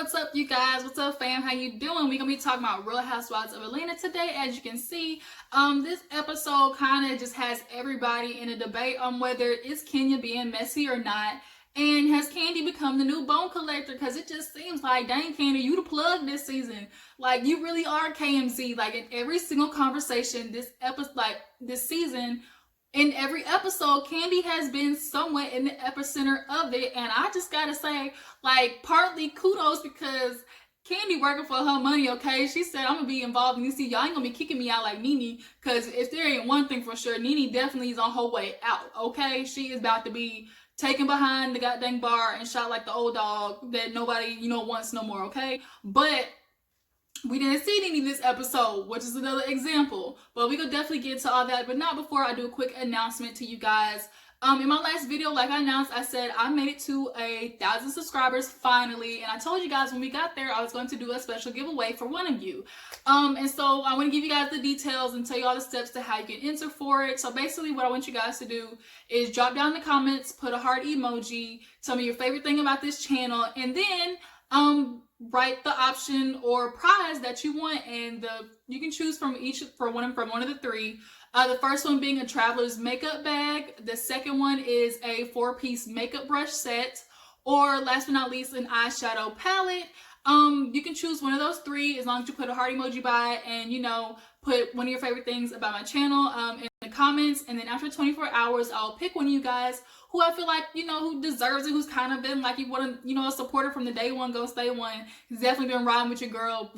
What's up, you guys? What's up, fam? How you doing? We're gonna be talking about Real Housewives of Atlanta today. As you can see, this episode kind of just has everybody in a debate on whether is Kenya being messy or not, and has Kandi become the new bone collector? Because it just seems like, dang, Kandi, you the plug this season. Like, you really are KMZ. Like, in every single conversation this season. In every episode, Kandi has been somewhat in the epicenter of it, and I just gotta say, like, partly kudos because Kandi working for her money, okay? She said, I'm gonna be involved in this. Y'all ain't gonna be kicking me out like Nene, because if there ain't one thing for sure, Nene definitely is on her way out, okay? She is about to be taken behind the goddamn bar and shot like the old dog that nobody, wants no more, okay? But we didn't see any this episode, which is another example. But we could definitely get to all that. But not before I do a quick announcement to you guys. In my last video, like I announced, I said I made it to 1,000 subscribers finally. And I told you guys when we got there, I was going to do a special giveaway for one of you. And so I want to give you guys the details and tell you all the steps to how you can enter for it. So basically what I want you guys to do is drop down in the comments, put a heart emoji, tell me your favorite thing about this channel, and then write the option or prize that you want, and you can choose from one of the three. The first one being a traveler's makeup bag. The second one is a 4-piece makeup brush set, or last but not least, an eyeshadow palette. You can choose one of those three as long as you put a heart emoji by it and put one of your favorite things about my channel in the comments. And then after 24 hours, I'll pick one of you guys who I feel like, who deserves it, who's kind of been like, a supporter from the day one, go stay one. He's definitely been riding with your girl,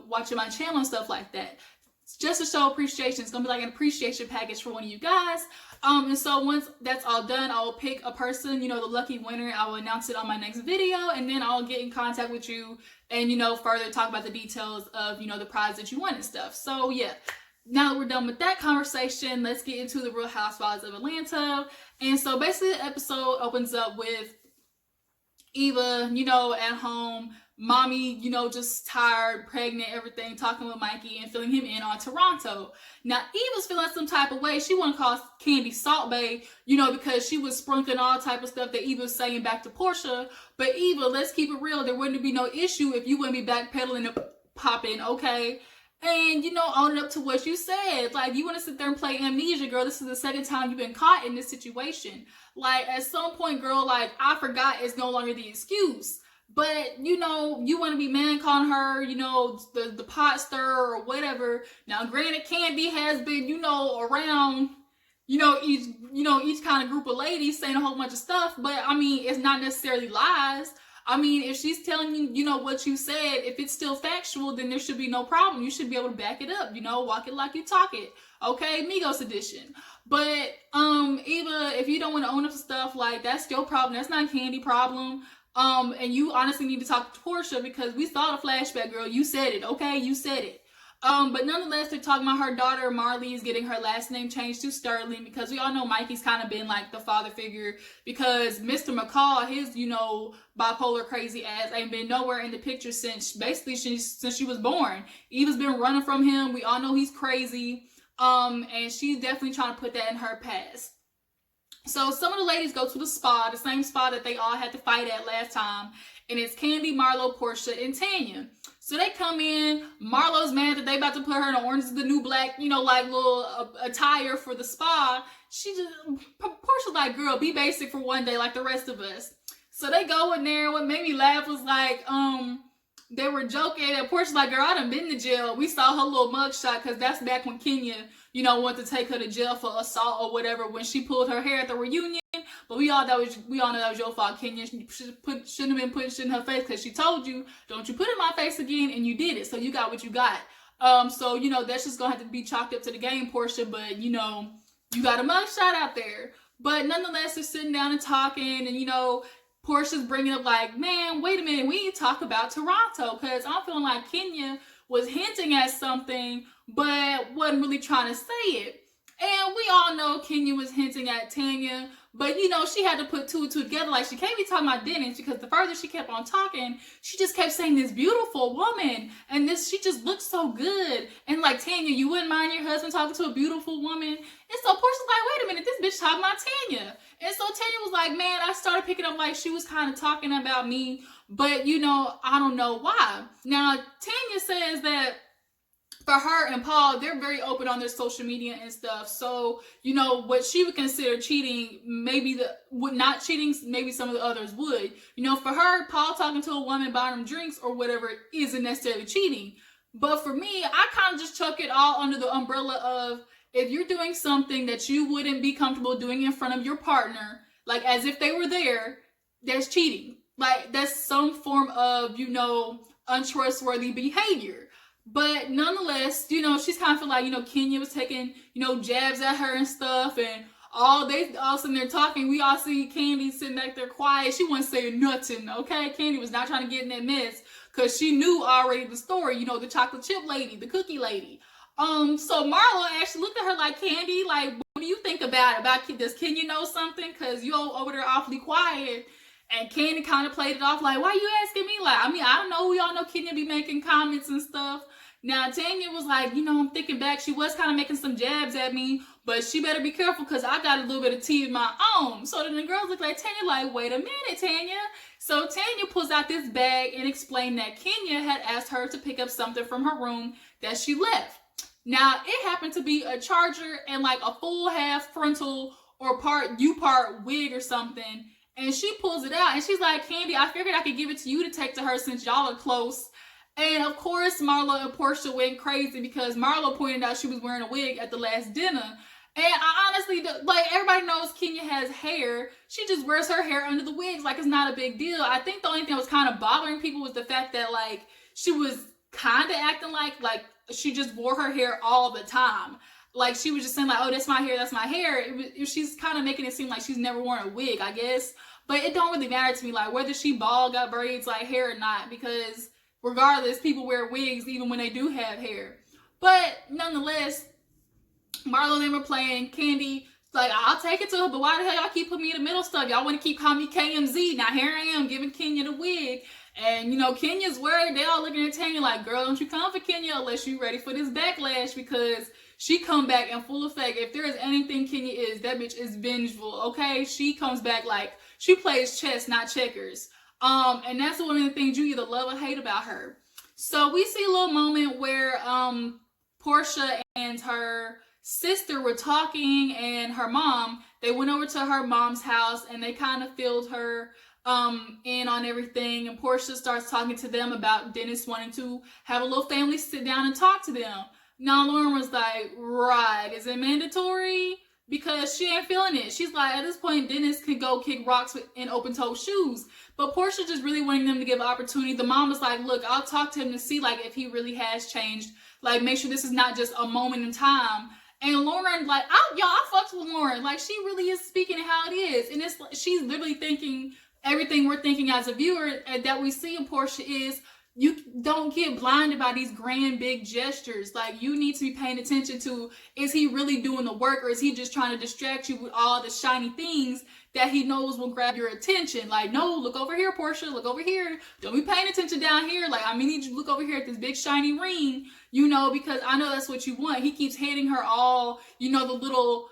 watching my channel and stuff like that. It's just to show appreciation. It's gonna be like an appreciation package for one of you guys. And so once that's all done, I will pick a person, the lucky winner. I will announce it on my next video, and then I'll get in contact with you and, further talk about the details of, the prize that you won and stuff. So yeah. Now that we're done with that conversation, let's get into the Real Housewives of Atlanta. And so basically the episode opens up with Eva, at home, mommy, just tired, pregnant, everything, talking with Mikey and filling him in on Toronto. Now, Eva's feeling some type of way. She want to call Kandi Salt Bae, because she was sprinkling all type of stuff that Eva was saying back to Porsha. But Eva, let's keep it real. There wouldn't be no issue if you wouldn't be backpedaling and popping, okay? And, owning up to what you said. Like, you want to sit there and play amnesia, girl. This is the second time you've been caught in this situation. Like, at some point, girl, like, I forgot is no longer the excuse. But, you want to be man calling her, the pot stirrer or whatever. Now, granted, Kandi has been, around, each kind of group of ladies saying a whole bunch of stuff. But, I mean, it's not necessarily lies. I mean, if she's telling you, what you said, if it's still factual, then there should be no problem. You should be able to back it up, walk it like you talk it. Okay, Migos edition. But, Eva, if you don't want to own up to stuff, like, that's your problem. That's not Kandi problem. And you honestly need to talk to Porsha, because we saw the flashback, girl. You said it, okay? You said it. But nonetheless, they're talking about her daughter, Marley, is getting her last name changed to Sterling, because we all know Mikey's kind of been like the father figure, because Mr. McCall, his, bipolar crazy ass, ain't been nowhere in the picture since she was born. Eva's been running from him. We all know he's crazy. And she's definitely trying to put that in her past. So some of the ladies go to the spa, the same spa that they all had to fight at last time. And it's Kandi, Marlo, Porsha, and Tanya. So they come in. Marlo's mad that they about to put her in Orange is the New Black, like little attire for the spa. Porsha's like, girl, be basic for one day like the rest of us. So they go in there. What made me laugh was like, they were joking. And Porsha's like, girl, I done been to jail. We saw her little mugshot, because that's back when Kenya, wanted to take her to jail for assault or whatever, when she pulled her hair at the reunion. But we all know that was your fault, Kenya. She shouldn't have been putting shit in her face, because she told you, don't you put it in my face again, and you did it. So you got what you got. So, that's just going to have to be chalked up to the game, Porsha. But, you got a mugshot out there. But nonetheless, they're sitting down and talking, and, Porsha's bringing up like, man, wait a minute, we need to talk about Toronto, because I'm feeling like Kenya was hinting at something, but wasn't really trying to say it. And we all know Kenya was hinting at Tanya, but you know, she had to put two and two together. Like, she can't be talking about Dennis, because the further she kept on talking, she just kept saying this beautiful woman, and this, she just looks so good. And like, Tanya, you wouldn't mind your husband talking to a beautiful woman? And so Porsha's like, wait a minute, this bitch talking about Tanya. And so Tanya was like, man, I started picking up like she was kind of talking about me, but you know, I don't know why. Now, Tanya says that for her and Paul, they're very open on their social media and stuff. So, you know, what she would consider cheating, maybe not cheating, maybe some of the others would. You know, for her, Paul talking to a woman, buying them drinks or whatever isn't necessarily cheating. But for me, I kind of just chuck it all under the umbrella of, if you're doing something that you wouldn't be comfortable doing in front of your partner, like as if they were there, that's cheating. Like, that's some form of, you know, untrustworthy behavior. But nonetheless, you know, she's kind of feel like, you know, Kenya was taking, you know, jabs at her and stuff, and all sitting there talking. We all see Candy sitting back there quiet. She wasn't saying nothing, okay? Candy was not trying to get in that mess, because she knew already the story, you know, the chocolate chip lady, the cookie lady. So Marlo actually looked at her like, Candy, like, what do you think about it? Does Kenya know something? Because you over there awfully quiet. And Candy kind of played it off like, why you asking me? Like, I mean, I don't know. We all know Kenya be making comments and stuff. Now, Tanya was like, you know, I'm thinking back. She was kind of making some jabs at me, but she better be careful, because I got a little bit of tea of my own. So then the girls look like Tanya like, wait a minute, Tanya. So Tanya pulls out this bag and explained that Kenya had asked her to pick up something from her room that she left. Now, it happened to be a charger and like a full half frontal or part wig or something. And she pulls it out and she's like, Candy, I figured I could give it to you to take to her since y'all are close. And of course, Marlo and Porsha went crazy, because Marlo pointed out she was wearing a wig at the last dinner. And I honestly, like, everybody knows Kenya has hair. She just wears her hair under the wigs like it's not a big deal. I think the only thing that was kind of bothering people was the fact that, like, she was kind of acting like she just wore her hair all the time. Like, she was just saying like, oh, that's my hair, that's my hair. She's kind of making it seem like she's never worn a wig, I guess. But it don't really matter to me, like, whether she bald, got braids, like, hair or not, because regardless, people wear wigs even when they do have hair. But nonetheless, Marlo and them were playing. Candy, like, I'll take it to her, but why the hell y'all keep putting me in the middle stuff? Y'all want to keep calling me KMZ. Now here I am giving Kenya the wig. And, you know, Kenya's worried. They all looking at Tanya like, girl, don't you come for Kenya unless you ready for this backlash, because she come back in full effect. If there is anything Kenya is, that bitch is vengeful, okay? She comes back like she plays chess, not checkers. And that's one of the things you either love or hate about her. So we see a little moment where Porsha and her sister were talking, and her mom, they went over to her mom's house and they kind of filled her in on everything. And Porsha starts talking to them about Dennis wanting to have a little family sit down and talk to them. Now Lauren was like, right, is it mandatory? Because she ain't feeling it. She's like, at this point, Dennis could go kick rocks in open-toed shoes. But Porsha just really wanting them to give an opportunity. The mom was like, look, I'll talk to him to see, like, if he really has changed. Like, make sure this is not just a moment in time. And Lauren, like, I fucked with Lauren. Like, she really is speaking how it is. And it's like, she's literally thinking everything we're thinking as a viewer that we see in Porsha is, you don't get blinded by these grand, big gestures. Like, you need to be paying attention to, is he really doing the work, or is he just trying to distract you with all the shiny things that he knows will grab your attention? Like, no, look over here, Porsha, look over here. Don't be paying attention down here. Like, I need you to look over here at this big shiny ring, you know, because I know that's what you want. He keeps handing her all, you know,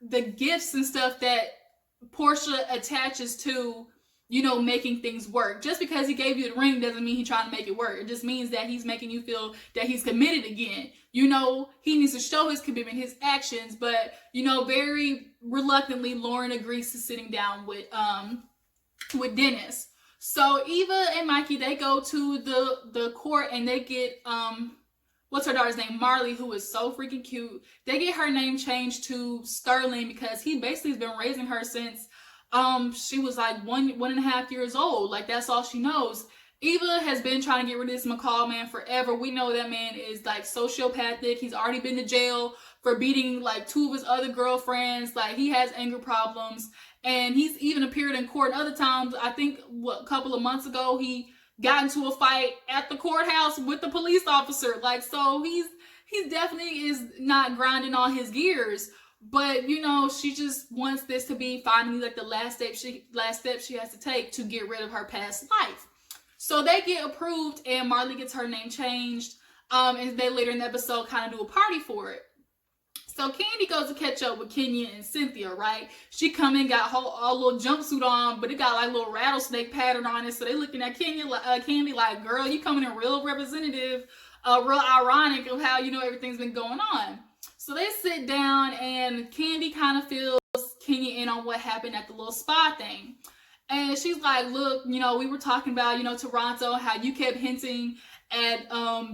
the gifts and stuff that Porsha attaches to, you know, making things work. Just because he gave you the ring doesn't mean he's trying to make it work. It just means that he's making you feel that he's committed again. You know, he needs to show his commitment, his actions. But, you know, very reluctantly, Lauren agrees to sitting down with Dennis. So Eva and Mikey, they go to the court and they get, what's her daughter's name? Marley, who is so freaking cute. They get her name changed to Sterling, because he basically has been raising her since she was like 1.5 years old. Like, that's all she knows. Eva has been trying to get rid of this McCall man forever. We know that man is like sociopathic. He's already been to jail for beating like 2 of his other girlfriends. Like, he has anger problems, and he's even appeared in court other times. I think a couple of months ago he got into a fight at the courthouse with the police officer. Like, so he definitely is not grinding all his gears. But you know, she just wants this to be finally like the last step she has to take to get rid of her past life. So they get approved, and Marley gets her name changed. And they later in the episode kind of do a party for it. So Candy goes to catch up with Kenya and Cynthia, right? She come in, got a little jumpsuit on, but it got like a little rattlesnake pattern on it. So they looking at Candy like, girl, you coming in real representative, real ironic of how, you know, everything's been going on. So they sit down, and Candy kind of fills Kenya in on what happened at the little spa thing. And she's like, look, you know, we were talking about, you know, Toronto, how you kept hinting at,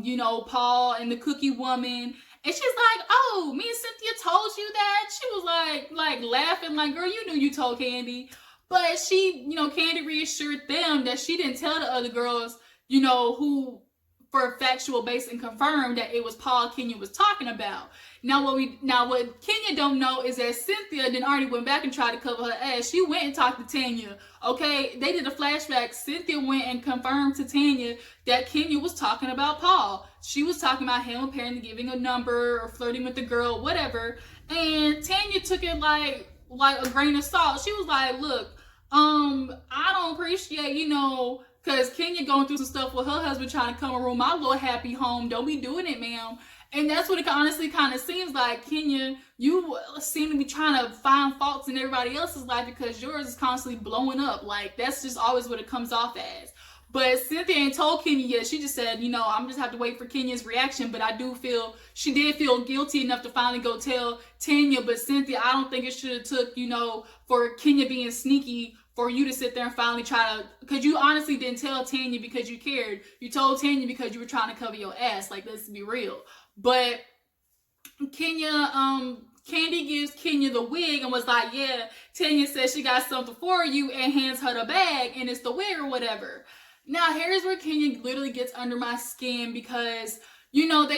you know, Paul and the cookie woman. And she's like, oh, me and Cynthia told you that? She was like laughing, like, girl, you knew you told Candy. But she, you know, Candy reassured them that she didn't tell the other girls, you know, who for factual base and confirmed that it was Paul Kenya was talking about. Now what Kenya don't know is that Cynthia then already went back and tried to cover her ass. She went and talked to Tanya. Okay, they did a flashback. Cynthia went and confirmed to Tanya that Kenya was talking about Paul. She was talking about him apparently giving a number or flirting with the girl, whatever. And Tanya took it like a grain of salt. She was like, look, I don't appreciate, you know, because Kenya going through some stuff with her husband trying to come and ruin my little happy home. Don't be doing it, ma'am. And that's what it honestly kind of seems like. Kenya, you seem to be trying to find faults in everybody else's life because yours is constantly blowing up. Like, that's just always what it comes off as. But Cynthia ain't told Kenya yet. She just said, you know, I'm just have to wait for Kenya's reaction. But I do feel, she did feel guilty enough to finally go tell Tanya. But Cynthia, I don't think it should have took, you know, for Kenya being sneaky for you to sit there and finally try to, because you honestly didn't tell Tanya because you cared. You told Tanya because you were trying to cover your ass. Like, let's be real. But Kenya, Candy gives Kenya the wig and was like, yeah, Tanya says she got something for you, and hands her the bag, and it's the wig or whatever. Now, here's where Kenya literally gets under my skin because, you know,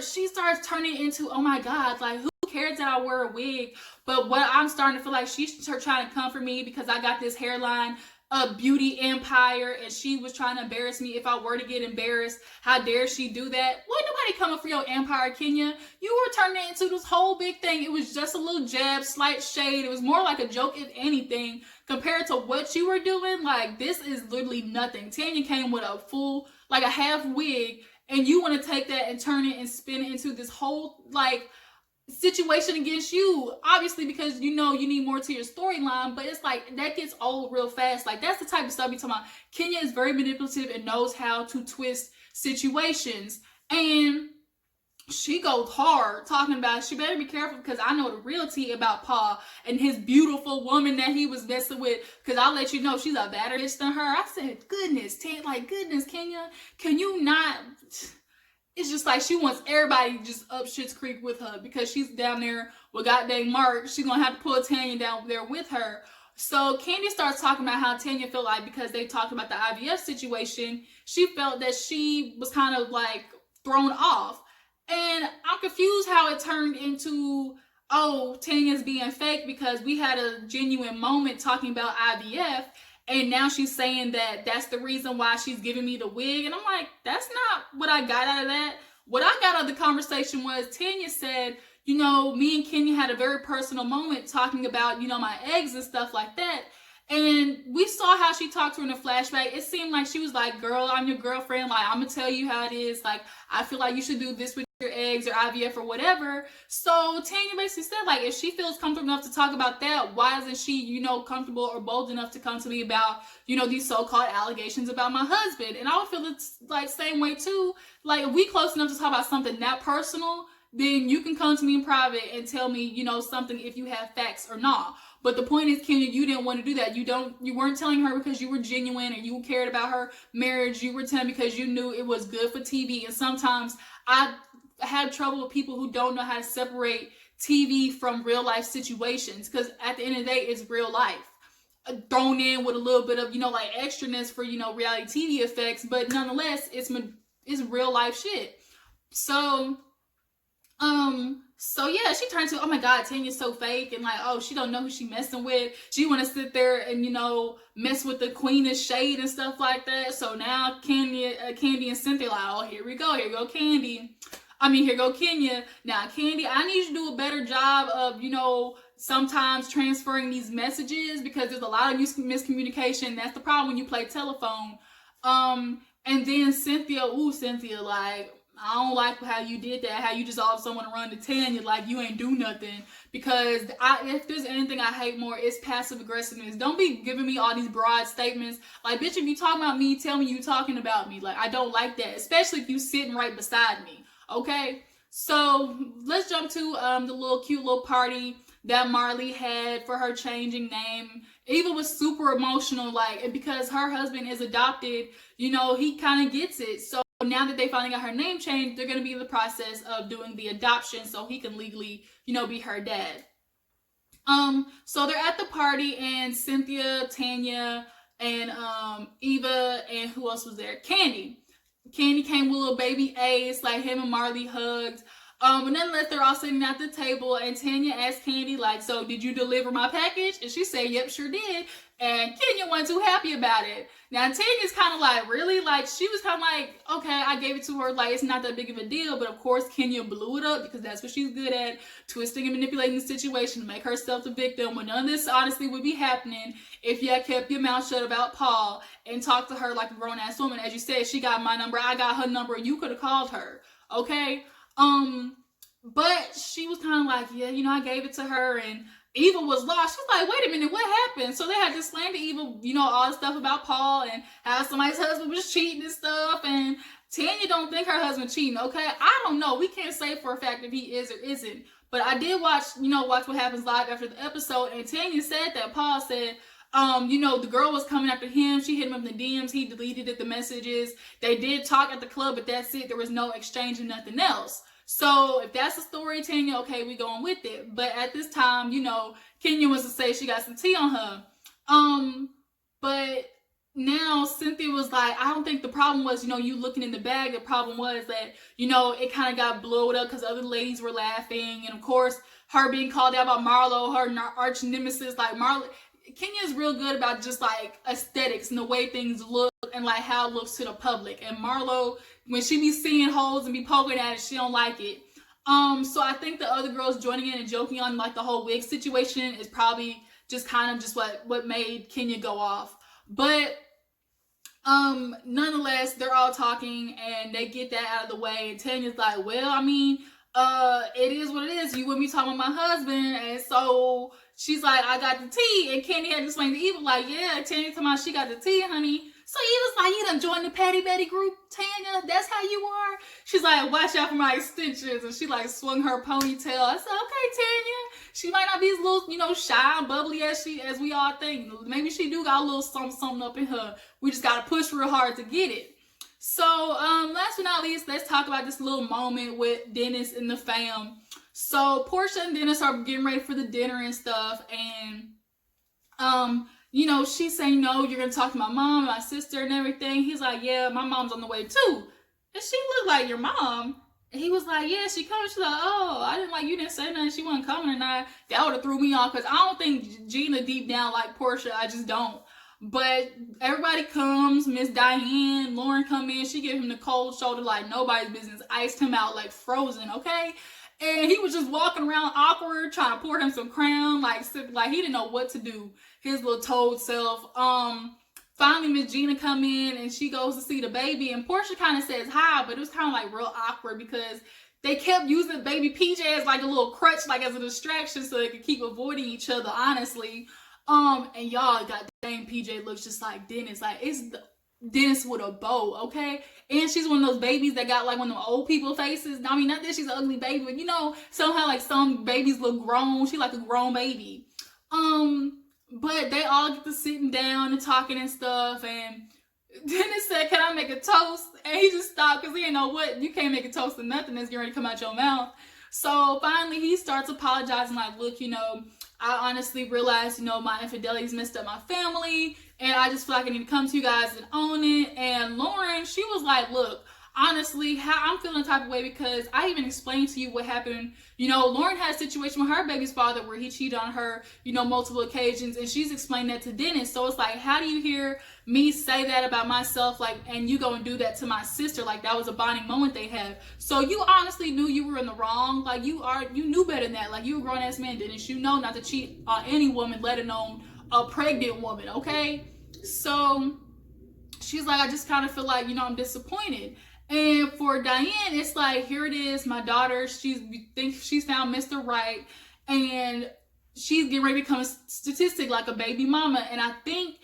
she starts turning into, oh my God, like, who cares that I wear a wig? But what I'm starting to feel like she's trying to comfort me because I got this hairline, a beauty empire, and she was trying to embarrass me if I were to get embarrassed. How dare she do that? Wasn't nobody coming for your empire, Kenya. You were turning it into this whole big thing. It was just a little jab, slight shade. It was more like a joke, if anything, compared to what you were doing. Like, this is literally nothing. Tanya came with a full, like a half wig, and you want to take that and turn it and spin it into this whole, like, situation against you, obviously, because you know you need more to your storyline. But it's like that gets old real fast. Like, that's the type of stuff you're talking about. Kenya is very manipulative and knows how to twist situations, and she goes hard talking about she better be careful because I know the real tea about Paul and his beautiful woman that he was messing with, because I'll let you know she's a better bitch than her. I said, goodness, goodness, Kenya, can you not? It's just like she wants everybody just up Schitt's Creek with her because she's down there with goddamn Mark. She's going to have to pull Tanya down there with her. So Candy starts talking about how Tanya felt like because they talked about the IVF situation, she felt that she was kind of like thrown off. And I'm confused how it turned into, oh, Tanya's being fake because we had a genuine moment talking about IVF. And now she's saying that that's the reason why she's giving me the wig. And I'm like, that's not what I got out of that. What I got out of the conversation was Tanya said, you know, me and Kenya had a very personal moment talking about, you know, my eggs and stuff like that. And we saw how she talked to her in a flashback. It seemed like she was like, girl, I'm your girlfriend. Like, I'm going to tell you how it is. Like, I feel like you should do this with your eggs or IVF or whatever. So Tanya basically said, like, if she feels comfortable enough to talk about that, why isn't she, you know, comfortable or bold enough to come to me about, you know, these so-called allegations about my husband? And I would feel it's like same way too. Like, if we close enough to talk about something that personal, then you can come to me in private and tell me, you know, something if you have facts or not. But the point is, Kenya, you didn't want to do that. You weren't telling her because you were genuine and you cared about her marriage. You were telling because you knew it was good for TV. And sometimes I have trouble with people who don't know how to separate TV from real life situations, because at the end of the day, it's real life thrown in with a little bit of, you know, like extraness for, you know, reality TV effects. But nonetheless, it's real life shit. So yeah, she turned to, oh my God, Tanya's so fake, and like, oh, she don't know who she messing with. She want to sit there and, you know, mess with the queen of shade and stuff like that. So now Candy and Cynthia like, oh, here we go Candy. Here go Kenya. Now, Candy, I need you to do a better job of, sometimes transferring these messages, because there's a lot of miscommunication. That's the problem when you play telephone. And then Cynthia, like, I don't like how you did that, how you just all of a sudden want to run to Tanya like you ain't do nothing. Because if there's anything I hate more, it's passive aggressiveness. Don't be giving me all these broad statements. Like, bitch, if you talking about me, tell me you talking about me. Like, I don't like that, especially if you sitting right beside me. Okay? So let's jump to the little cute little party that Marley had for her changing name. Eva was super emotional, like, because her husband is adopted, he kind of gets it. So now that they finally got her name changed, they're going to be in the process of doing the adoption so he can legally, be her dad. So they're at the party, and Cynthia, Tanya, and Eva, and who else was there? Candy. Candy came with little baby Ace, like him and Marley hugged. And nonetheless, they're all sitting at the table, and Tanya asked Candy, like, so did you deliver my package? And she said, yep, sure did. And Kenya wasn't too happy about it. Now, Tanya's kind of like, really? Like, she was kind of like, okay, I gave it to her. Like, it's not that big of a deal. But, of course, Kenya blew it up because that's what she's good at, twisting and manipulating the situation to make herself the victim, when none of this, honestly, would be happening if you had kept your mouth shut about Paul and talked to her like a grown-ass woman. As you said, she got my number, I got her number, you could have called her, okay? But she was kind of like, yeah, I gave it to her, and Eva was lost. She's like, wait a minute, what happened? So they had to slander Eva, all the stuff about Paul and how somebody's husband was cheating and stuff, and Tanya don't think her husband cheating, okay? I don't know. We can't say for a fact if he is or isn't, but I did watch What Happens Live after the episode, and Tanya said that Paul said, the girl was coming after him. She hit him up in the DMs. He deleted the messages. They did talk at the club, but that's it. There was no exchange and nothing else. So if that's the story, Tanya, okay, we going with it. But at this time, Kenya wants to say she got some tea on her. But now Cynthia was like, I don't think the problem was, you looking in the bag. The problem was that, it kind of got blowed up because other ladies were laughing. And of course, her being called out by Marlo, her arch nemesis, like Marley. Kenya's real good about just like aesthetics and the way things look and like how it looks to the public. And Marlo, when she be seeing holes and be poking at it, she don't like it. So I think the other girls joining in and joking on like the whole wig situation is probably just kind of just what made Kenya go off. But nonetheless, they're all talking and they get that out of the way. And Tanya's like, well, it is what it is. You wouldn't be talking about my husband. And so she's like, I got the tea. And Candy had to explain to Eva, like, yeah, Tanya talking about she got the tea, honey. So Eva's like, you done joined the Patty Betty group, Tanya? That's how you are? She's like, watch out for my extensions. And she like swung her ponytail. I said, okay, Tanya. She might not be as little, shy and bubbly as we all think. Maybe she do got a little something up in her. We just got to push real hard to get it. So, last but not least, let's talk about this little moment with Dennis and the fam. So, Porsha and Dennis are getting ready for the dinner and stuff, and, she's saying, no, you're going to talk to my mom, my sister, and everything. He's like, yeah, my mom's on the way, too. And she looked like, your mom? And he was like, yeah, she coming. She's like, oh, I didn't like, you didn't say nothing. She wasn't coming, and that would have threw me off, because I don't think Gina deep down like Porsha. I just don't. But everybody comes, Miss Diane, Lauren come in, she gave him the cold shoulder like nobody's business, iced him out like frozen, okay? And he was just walking around awkward, trying to pour him some crown, like he didn't know what to do, his little toad self. Finally, Miss Gina come in and she goes to see the baby, and Porsha kind of says hi, but it was kind of like real awkward because they kept using baby PJ as like a little crutch, like as a distraction so they could keep avoiding each other, honestly. And y'all, got dang, PJ looks just like Dennis. Like, it's Dennis with a bow, okay? And she's one of those babies that got like one of them old people faces. Not that she's an ugly baby, but somehow like some babies look grown. She like a grown baby. But they all get to sitting down and talking and stuff. And Dennis said, can I make a toast? And he just stopped because he didn't know what. You can't make a toast to nothing that's getting ready to come out your mouth. So finally he starts apologizing like, look, I honestly realized, my infidelities messed up my family, and I just feel like I need to come to you guys and own it. And Lauren, she was like, look, honestly, how I'm feeling the type of way, because I even explained to you what happened. You know, Lauren had a situation with her baby's father where he cheated on her, you know, multiple occasions, and she's explained that to Dennis. So it's like, how do you hear me say that about myself, like, and you go and do that to my sister? Like, that was a bonding moment they had. So you honestly knew you were in the wrong. Like, you knew better than that. Like, you a grown ass man, Dennis. You know not to cheat on any woman, let alone a pregnant woman, okay? So she's like, I just kind of feel like, you know, I'm disappointed. And for Diane, it's like, here it is, my daughter, thinks she's found Mr. Right, and she's getting ready to become a statistic, like a baby mama. And I think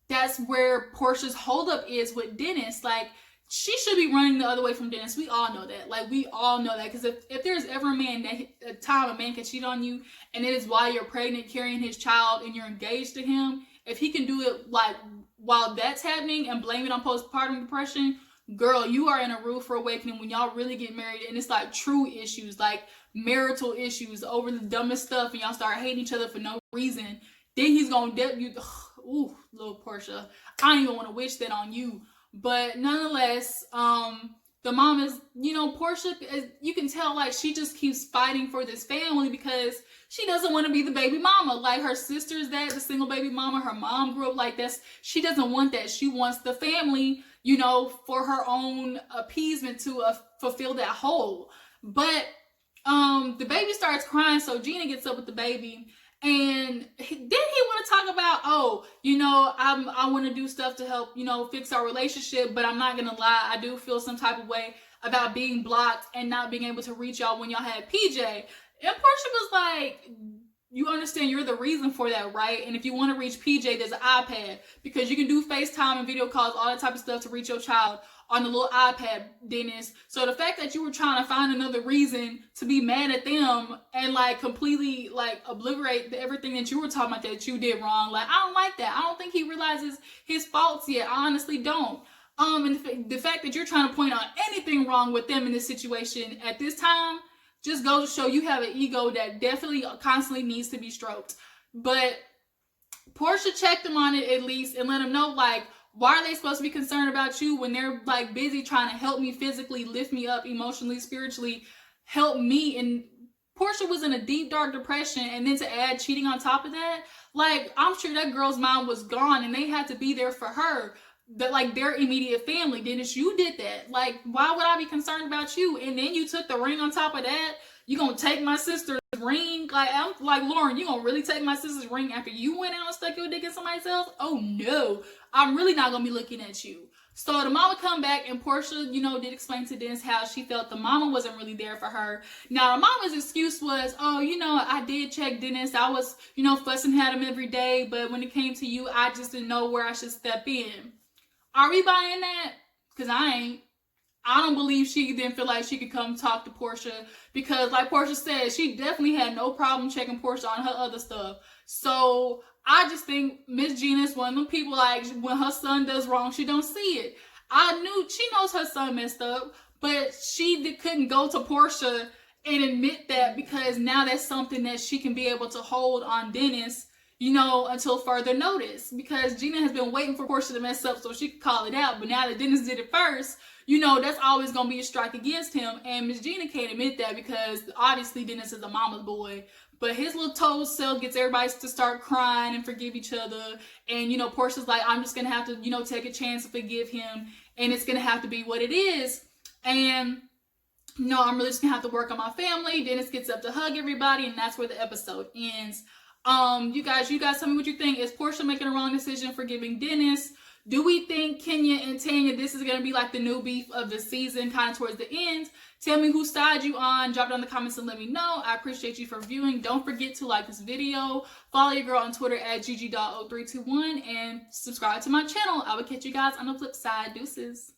that's where Porsha's holdup is with Dennis. Like, she should be running the other way from Dennis. We all know that. Like, we all know that. Because if there's ever a time a man can cheat on you, and it is while you're pregnant, carrying his child, and you're engaged to him, if he can do it, like, while that's happening and blame it on postpartum depression, girl, you are in a rude for awakening when y'all really get married, and it's like true issues, like marital issues over the dumbest stuff, and y'all start hating each other for no reason. Then he's gonna debut. Ooh, little Porsha. I don't even want to wish that on you. But nonetheless, the mom is, you know, Porsha, you can tell, like, she just keeps fighting for this family because she doesn't want to be the baby mama. Like, her sister's that, the single baby mama. Her mom grew up like this. She doesn't want that. She wants the family, you know, for her own appeasement to fulfill that hole. But the baby starts crying, so Gina gets up with the baby. And then he want to talk about, oh, you know, I want to do stuff to help, you know, fix our relationship. But I'm not going to lie, I do feel some type of way about being blocked and not being able to reach y'all when y'all had PJ. And Porsha was like, you understand you're the reason for that, right? And if you want to reach PJ, there's an iPad, because you can do FaceTime and video calls, all that type of stuff to reach your child on the little iPad, Dennis. So the fact that you were trying to find another reason to be mad at them and like completely like obliterate everything that you were talking about that you did wrong, like, I don't like that. I don't think he realizes his faults yet. I honestly don't. And the fact that you're trying to point out anything wrong with them in this situation at this time just goes to show you have an ego that definitely constantly needs to be stroked. But Porsha checked him on it at least and let him know, like, why are they supposed to be concerned about you when they're like busy trying to help me physically, lift me up emotionally, spiritually, help me? And Porsha was in a deep, dark depression, and then to add cheating on top of that, like, I'm sure that girl's mind was gone, and they had to be there for her. That, like, their immediate family. Dennis, you did that. Like, why would I be concerned about you? And then you took the ring on top of that. You gonna take my sister's ring? Like, I'm like, Lauren, you gonna really take my sister's ring after you went out and stuck your dick in somebody else? Oh no, I'm really not gonna be looking at you. So the mama come back, and Porsha, you know, did explain to Dennis how she felt the mama wasn't really there for her. Now, the mama's excuse was, oh, you know, I did check Dennis. I was, you know, fussing at him every day, but when it came to you, I just didn't know where I should step in. Are we buying that? Because I ain't. I don't believe she didn't feel like she could come talk to Porsha, because like Porsha said, she definitely had no problem checking Porsha on her other stuff. So I just think Miss Gina's one of them people, like, when her son does wrong, she don't see it. She knows her son messed up, but she couldn't go to Porsha and admit that, because now that's something that she can be able to hold on Dennis, you know, until further notice. Because Gina has been waiting for Porsha to mess up so she could call it out. But now that Dennis did it first, you know, that's always going to be a strike against him. And Miss Gina can't admit that, because obviously Dennis is a mama's boy. But his little toad self gets everybody to start crying and forgive each other. And, you know, Porsha's like, I'm just going to have to, you know, take a chance to forgive him. And it's going to have to be what it is. And, you know, I'm really just going to have to work on my family. Dennis gets up to hug everybody. And that's where the episode ends. You guys tell me what you think. Is Porsha making a wrong decision for giving Dennis? Do we think Kenya and Tanya, this is going to be like the new beef of the season, kind of towards the end? Tell me whose side you on. Drop it in the comments and let me know. I appreciate you for viewing. Don't forget to like this video. Follow your girl on Twitter at gg.0321 and subscribe to my channel. I will catch you guys on the flip side. Deuces.